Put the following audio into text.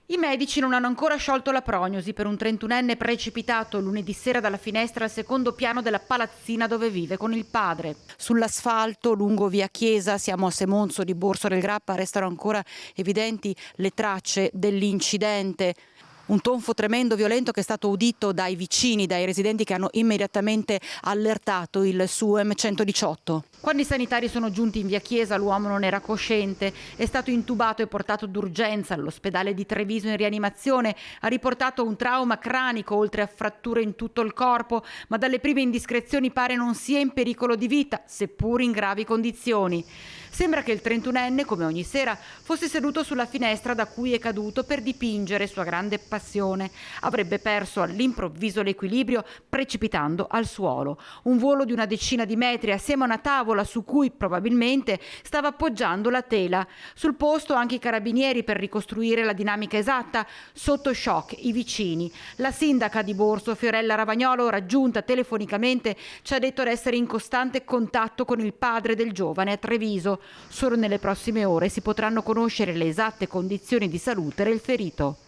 I medici non hanno ancora sciolto la prognosi per un 31enne precipitato lunedì sera dalla finestra al secondo piano della palazzina dove vive con il padre. Sull'asfalto lungo via Chiesa, siamo a Semonzo di Borso del Grappa, restano ancora evidenti le tracce dell'incidente. Un tonfo tremendo, violento, che è stato udito dai vicini, dai residenti che hanno immediatamente allertato il SUEM 118. Quando i sanitari sono giunti in via Chiesa, l'uomo non era cosciente, è stato intubato e portato d'urgenza all'ospedale di Treviso in rianimazione, ha riportato un trauma cranico oltre a fratture in tutto il corpo, ma dalle prime indiscrezioni pare non sia in pericolo di vita, seppur in gravi condizioni. Sembra che il 31enne, come ogni sera, fosse seduto sulla finestra da cui è caduto per dipingere sua grande passione. Avrebbe perso all'improvviso l'equilibrio precipitando al suolo. Un volo di una decina di metri assieme a una tavola su cui probabilmente stava appoggiando la tela. Sul posto anche i carabinieri per ricostruire la dinamica esatta. Sotto shock i vicini. La sindaca di Borso, Fiorella Ravagnolo, raggiunta telefonicamente, ci ha detto di essere in costante contatto con il padre del giovane a Treviso. Solo nelle prossime ore si potranno conoscere le esatte condizioni di salute del ferito.